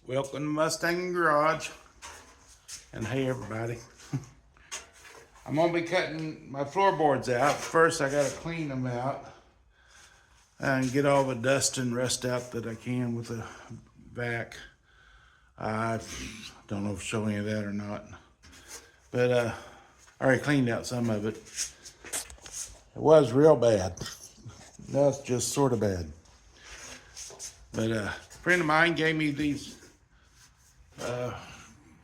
Welcome to Must-Sangingarage. And hey everybody. I'm going to be cutting my floorboards out. First I got to clean them out and get all the dust and rust out that I can with a vac. I don't know if I'll show any of that or not. But I already cleaned out some of it. It was real bad. That's just sort of bad. But a friend of mine gave me these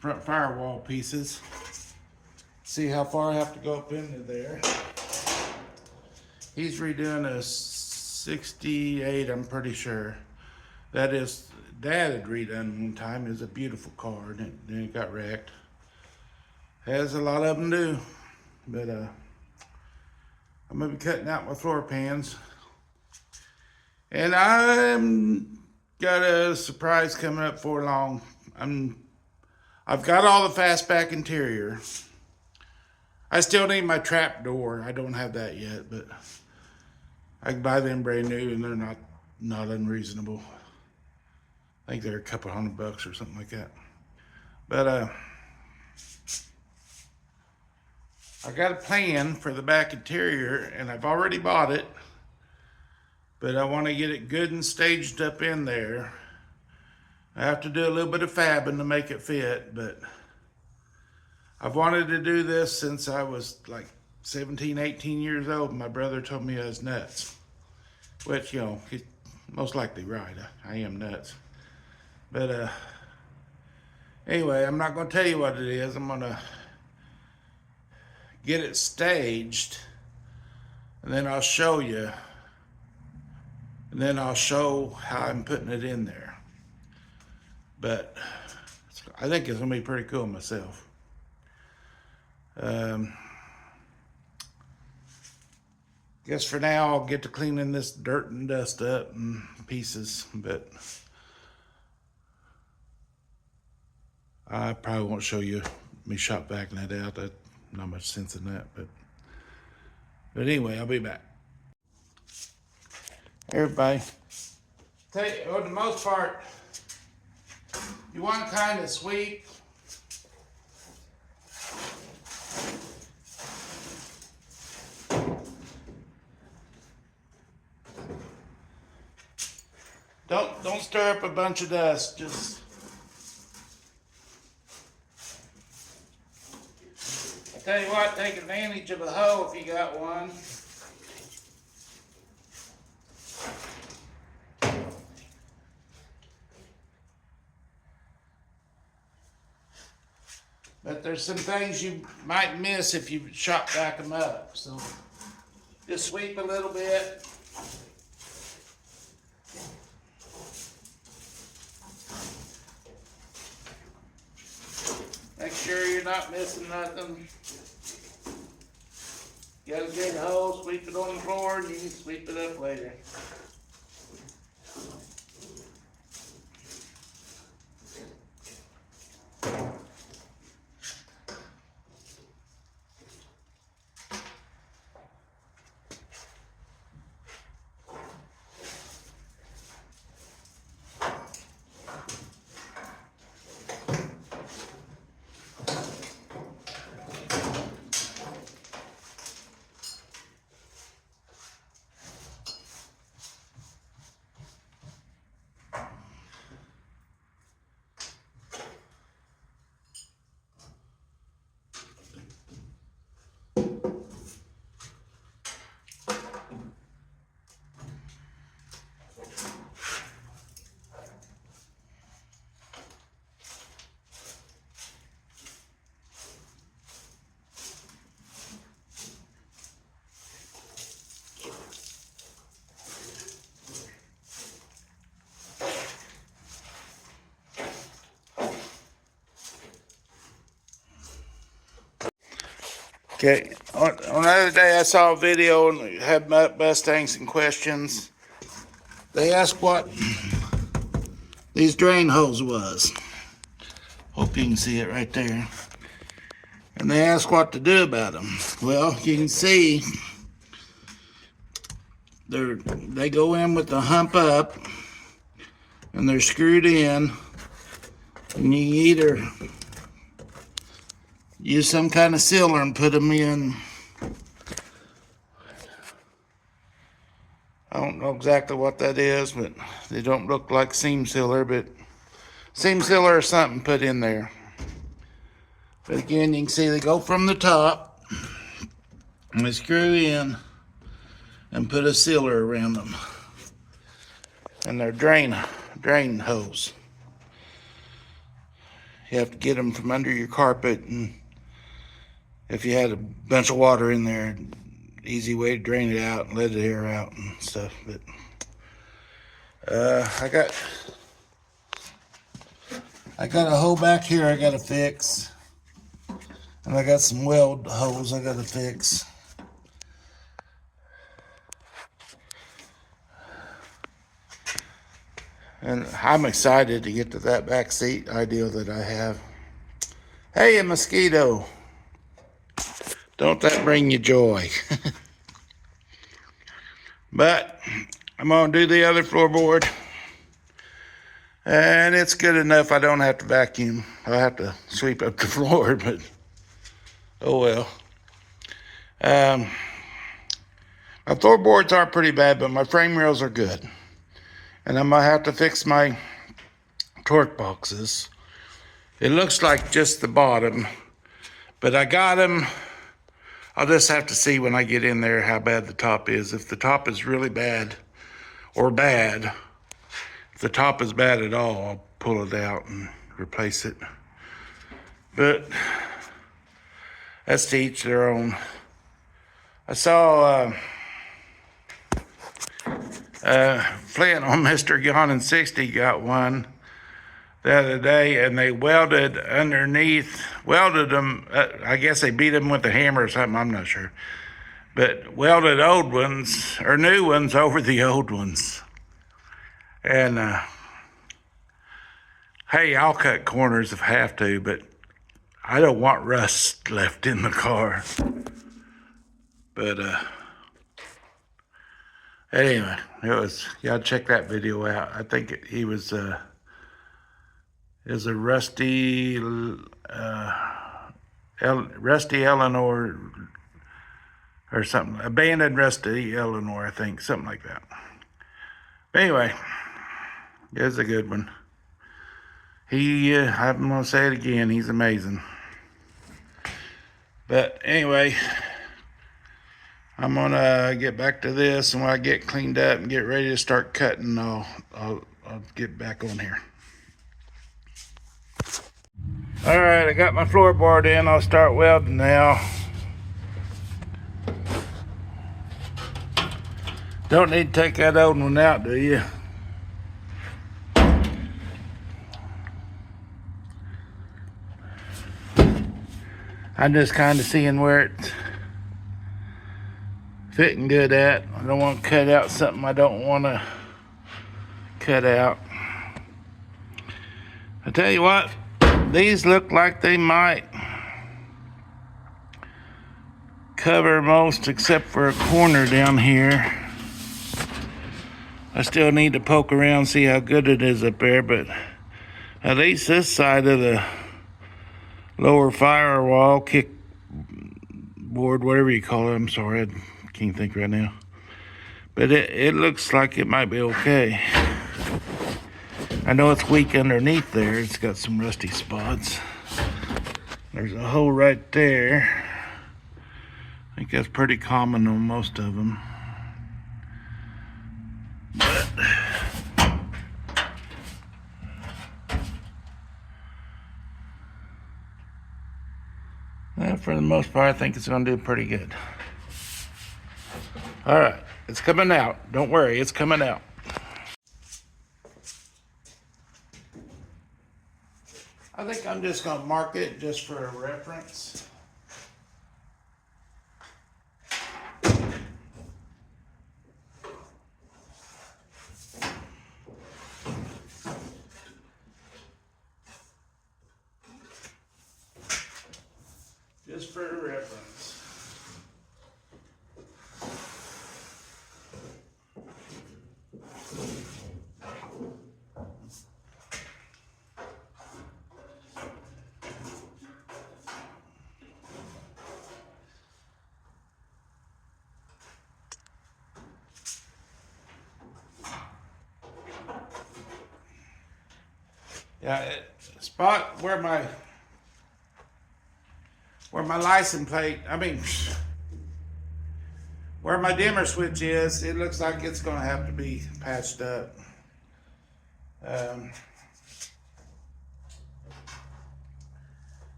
front firewall pieces. See how far I have to go up into there. He's redoing a 68, I'm pretty sure. That is, Dad had redone one time. It was a beautiful car, and then it got wrecked. As a lot of them do. But I'm gonna be cutting out my floor pans. And I'm got a surprise coming up for long. I've got all the fastback interior. I still need my trap door. I don't have that yet, but I can buy them brand new and they're not unreasonable. I think they're a couple $100 or something like that. But I got a plan for the back interior and I've already bought it, but I want to get it good and staged up in there. I have to do a little bit of fabbing to make it fit, but I've wanted to do this since I was like 17, 18 years old. My brother told me I was nuts, which, you know, he's most likely right. I am nuts. But anyway, I'm not going to tell you what it is. I'm going to get it staged, and then I'll show you, and then I'll show how I'm putting it in there. But I think it's going to be pretty cool myself. Guess for now I'll get to cleaning this dirt and dust up in pieces, but I probably won't show you me shop backing that out. There's not much sense in that, but anyway, I'll be back. Everybody, tell you, for the most part, you want to kind of sweep. Don't stir up a bunch of dust. Just I tell you what, take advantage of a hoe if you got one. But there's some things you might miss if you shop back them up. So just sweep a little bit. Make sure you're not missing nothing. Get a good hole, sweep it on the floor, and you can sweep it up later. Okay, on the other day I saw a video and had Mustang some questions. They asked what these drain holes was. Hope you can see it right there. And they asked what to do about them. Well, you can see they go in with the hump up and they're screwed in And you either use some kind of sealer and put them in. I don't know exactly what that is, but they don't look like seam sealer, but seam sealer or something put in there. But again, you can see they go from the top and they screw in and put a sealer around them. And they're drain hose. You have to get them from under your carpet, and if you had a bunch of water in there, easy way to drain it out and let the air out and stuff. But I got a hole back here I gotta fix, and I got some weld holes I gotta fix. And I'm excited to get to that back seat idea that I have. Hey, a mosquito. Don't that bring you joy? But I'm gonna do the other floorboard, and it's good enough. I don't have to vacuum. I have to sweep up the floor, but oh well. My floorboards are pretty bad, but my frame rails are good. And I'm gonna have to fix my torque boxes. It looks like just the bottom, but I got them. I'll just have to see when I get in there how bad the top is. If the top is really bad, or bad, if the top is bad at all, I'll pull it out and replace it. But that's to each their own. I saw Flint on Mr. Gone in 60 got one the other day, and they welded them. I guess they beat them with a hammer or something, I'm not sure. But welded old ones, or new ones, over the old ones. And hey, I'll cut corners if I have to, but I don't want rust left in the car. But anyway, you gotta check that video out. I think he was is a Rusty Eleanor or something, abandoned Rusty Eleanor, I think, something like that. But anyway, it's a good one. I'm gonna say it again, he's amazing. But anyway, I'm gonna get back to this, and when I get cleaned up and get ready to start cutting, I'll get back on here. All right, I got my floorboard in. I'll start welding now. Don't need to take that old one out, do you? I'm just kind of seeing where it's fitting good at. I don't want to cut out something I don't want to cut out. I tell you what, these look like they might cover most except for a corner down here. I still need to poke around, see how good it is up there, but at least this side of the lower firewall, kick board, whatever you call it, I'm sorry, I can't think right now. But it looks like it might be okay. I know it's weak underneath there. It's got some rusty spots. There's a hole right there. I think that's pretty common on most of them. Well, for the most part, I think it's going to do pretty good. All right, it's coming out. Don't worry, it's coming out. I think I'm just going to mark it just for a reference. Just for a reference. Yeah, spot where my license plate, where my dimmer switch is, it looks like it's gonna have to be patched up.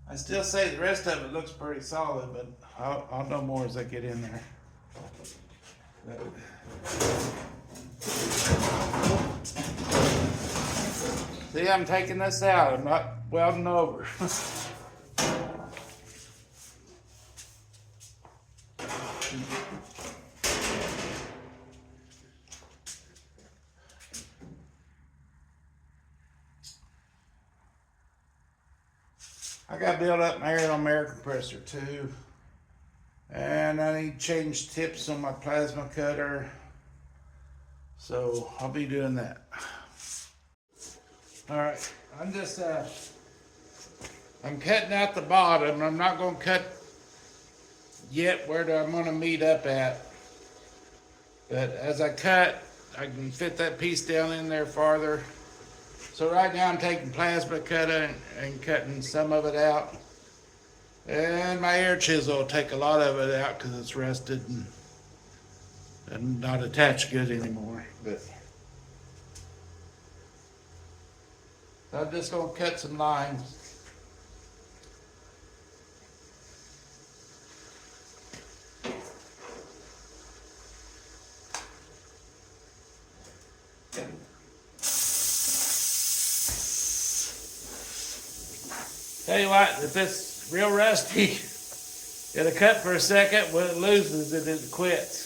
I still say the rest of it looks pretty solid, but I'll know more as I get in there. See, I'm taking this out. I'm not welding over. I got to build up my air on air compressor too. And I need to change tips on my plasma cutter. So I'll be doing that. All right, I'm cutting out the bottom. I'm not gonna cut yet where I'm gonna meet up at. But as I cut, I can fit that piece down in there farther. So right now I'm taking plasma cutter and cutting some of it out. And my air chisel will take a lot of it out because it's rusted and not attached good anymore. But I'm just gonna cut some lines. Tell you what, if it's real rusty, it'll cut for a second. When it loses it, it quits.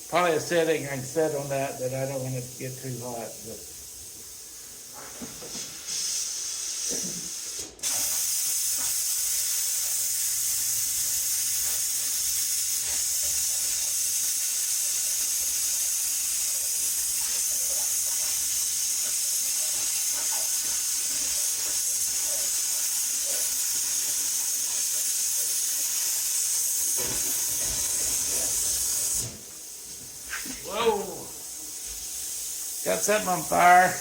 Probably a setting I can set on that I don't want it to get too hot. But. Whoa! Got something on fire.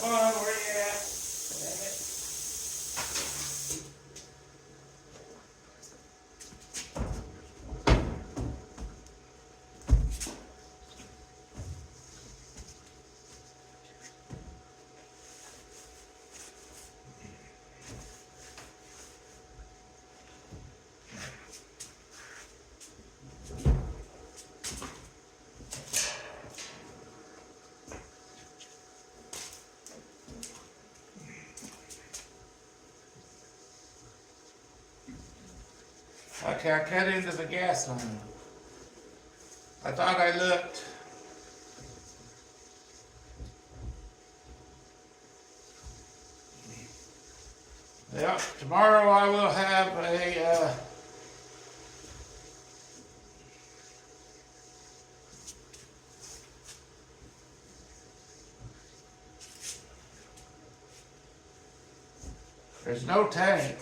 Come on, where you at? Okay, I cut into the gas line. I thought I looked. Yeah, tomorrow I will have a there's no tank.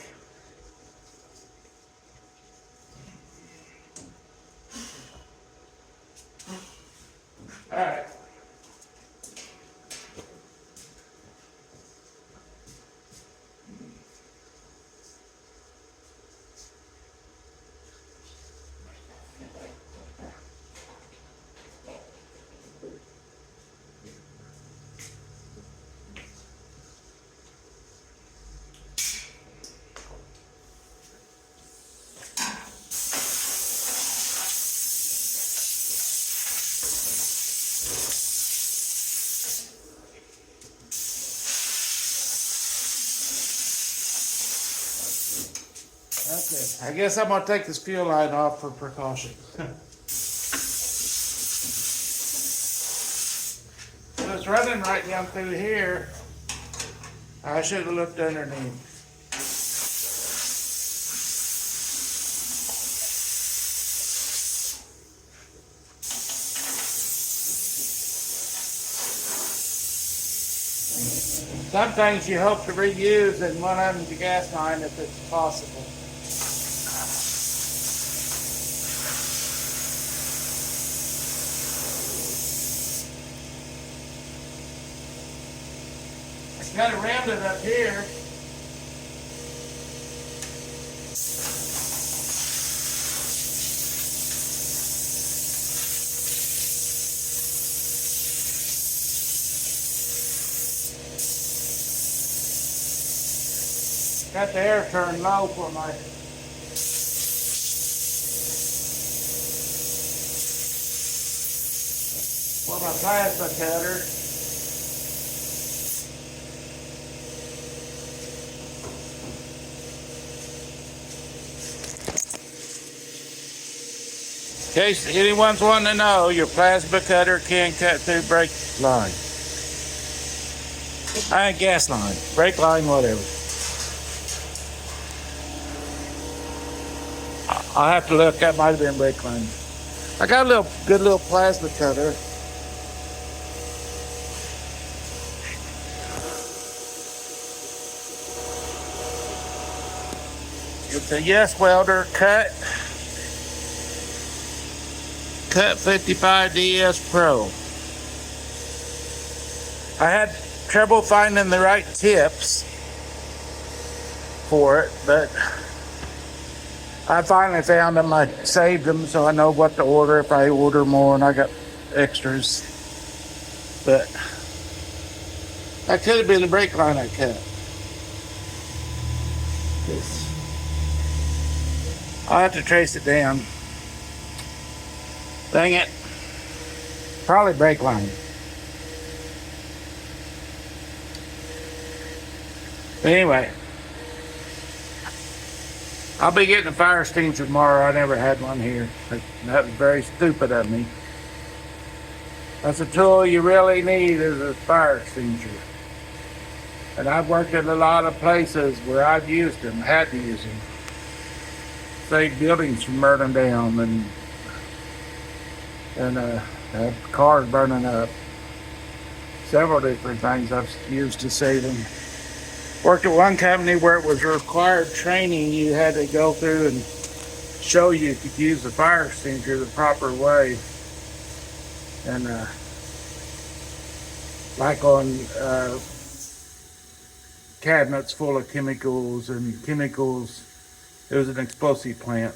All right. Okay, I guess I'm gonna take this fuel line off for precaution. So it's running right down through here. I should have looked underneath. Some things you hope to reuse, and one of them's the gas line if it's possible. It's got it rounded up here. Got the air turned low for my plasma cutter. In case anyone's wanting to know, your plasma cutter can cut through brake line. Gas line, brake line, whatever. I'll have to look. That might have been brake line. I got a good little plasma cutter. It's a Yes Welder cut 55 DS Pro. I had trouble finding the right tips for it, but I finally found them. I saved them so I know what to order if I order more, and I got extras. But that could have been the brake line I cut. I'll have to trace it down. Dang it. Probably brake line. But anyway, I'll be getting a fire extinguisher tomorrow. I never had one here. That was very stupid of me. That's a tool you really need, is a fire extinguisher. And I've worked in a lot of places where I've used them, had to use them. Save buildings from burning down and have cars burning up. Several different things I've used to save them. Worked at one company where it was required training. You had to go through and show you could use the fire extinguisher the proper way. And like on cabinets full of chemicals, it was an explosive plant,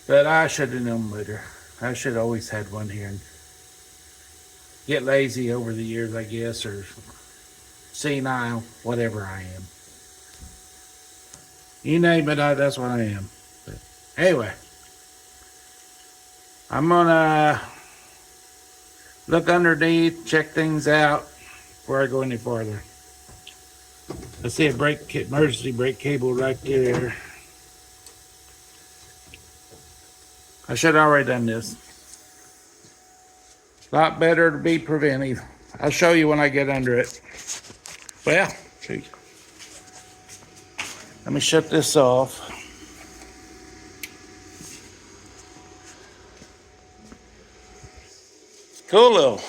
but I should have known better. I should have always had one here. And get lazy over the years, I guess, or senile, whatever I am. You name it, that's what I am. But anyway, I'm gonna look underneath, check things out before I go any farther. I see a emergency brake cable right there. I should have already done this. A lot better to be preventive. I'll show you when I get under it. Well, see. Let me shut this off. Cool little.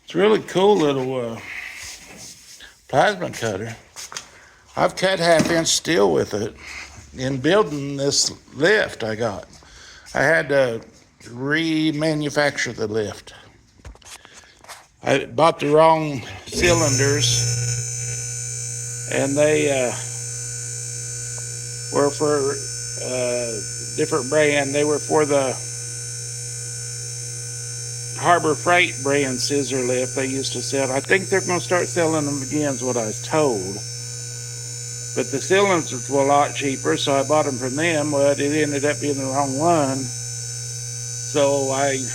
It's really cool little plasma cutter. I've cut 1/2-inch steel with it in building this lift I got. I had to remanufacture the lift. I bought the wrong cylinders, and they were for different brand. They were for the Harbor Freight brand scissor lift they used to sell. I think they're going to start selling them again, is what I was told. But the cylinders were a lot cheaper, so I bought them from them. Well, it ended up being the wrong one. So I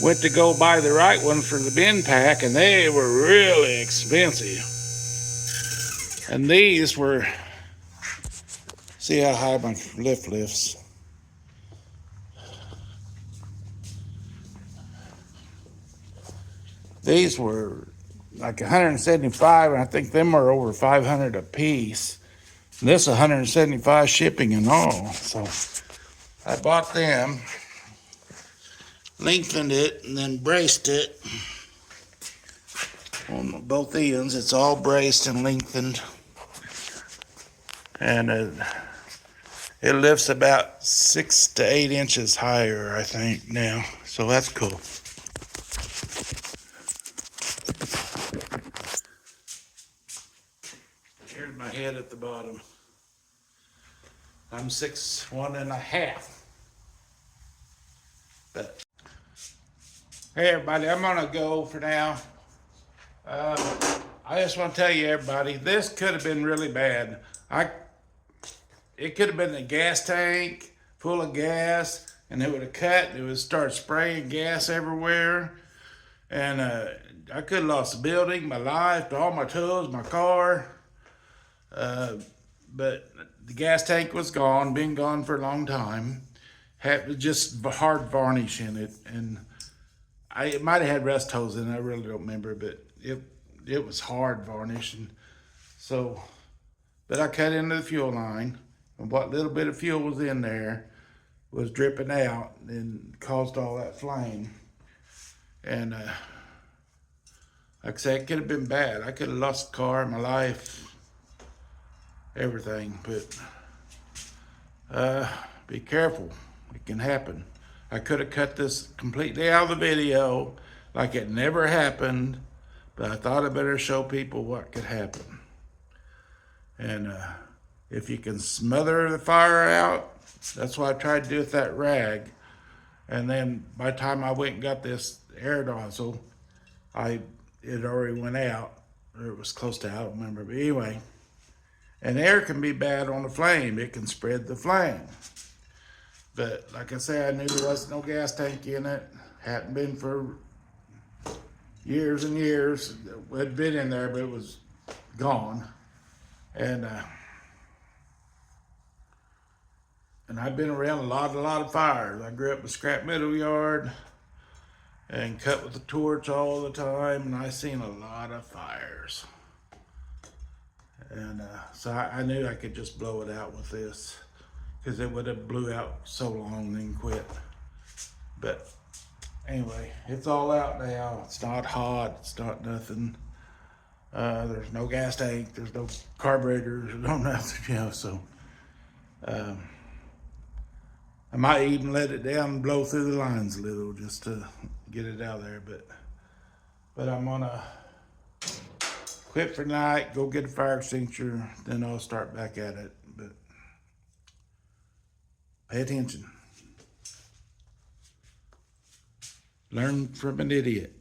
went to go buy the right one for the bin pack, and they were really expensive. And these were, see how high my lift lifts. These were like 175, and I think them are over 500 a piece. And this 175 shipping and all. So I bought them. lengthened it and then braced it on both ends. It's all braced and lengthened, and it lifts about 6 to 8 inches higher, I think, now. So that's cool. Here's my head at the bottom. I'm 6'1.5". But hey, everybody, I'm gonna go for now. I just want to tell you, everybody, this could have been really bad. It could have been a gas tank full of gas, and it would have cut. It would start spraying gas everywhere, and I could have lost the building, my life, all my tools, my car. But the gas tank was gone, been gone for a long time. Had just hard varnish in it, and it might have had rust holes in it. I really don't remember, but it was hard varnish, and so. But I cut into the fuel line, and what little bit of fuel was in there was dripping out and caused all that flame. And like I said, it could have been bad. I could have lost the car, my life, everything. But be careful. It can happen. I could have cut this completely out of the video like it never happened, but I thought I better show people what could happen. And if you can smother the fire out, that's what I tried to do with that rag. And then by the time I went and got this air nozzle, it already went out, or it was close to out, I don't remember. But anyway, and air can be bad on a flame. It can spread the flame. But like I said, I knew there wasn't no gas tank in it. Hadn't been for years and years. It had been in there, but it was gone. And I've been around a lot of fires. I grew up in a scrap metal yard and cut with a torch all the time, and I seen a lot of fires. And so I knew I could just blow it out with this, because it would have blew out so long and then quit. But anyway, it's all out now. It's not hot. It's not nothing. There's no gas tank. There's no carburetors. No nothing, so I might even let it down and blow through the lines a little just to get it out of there. But I'm gonna quit for tonight, go get a fire extinguisher, then I'll start back at it. But pay attention. Learn from an idiot.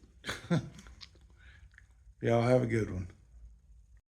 Y'all have a good one.